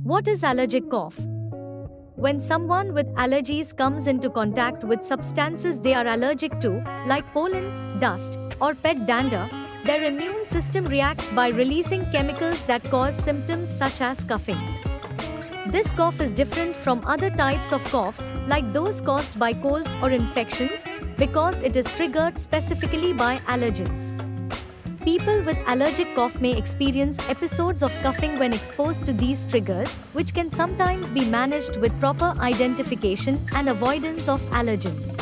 What is allergic cough? When someone with allergies comes into contact with substances they are allergic to, like pollen, dust, or pet dander, their immune system reacts by releasing chemicals that cause symptoms such as coughing. This cough is different from other types of coughs, like those caused by colds or infections, because it is triggered specifically by allergens. People with allergic cough may experience episodes of coughing when exposed to these triggers, which can sometimes be managed with proper identification and avoidance of allergens.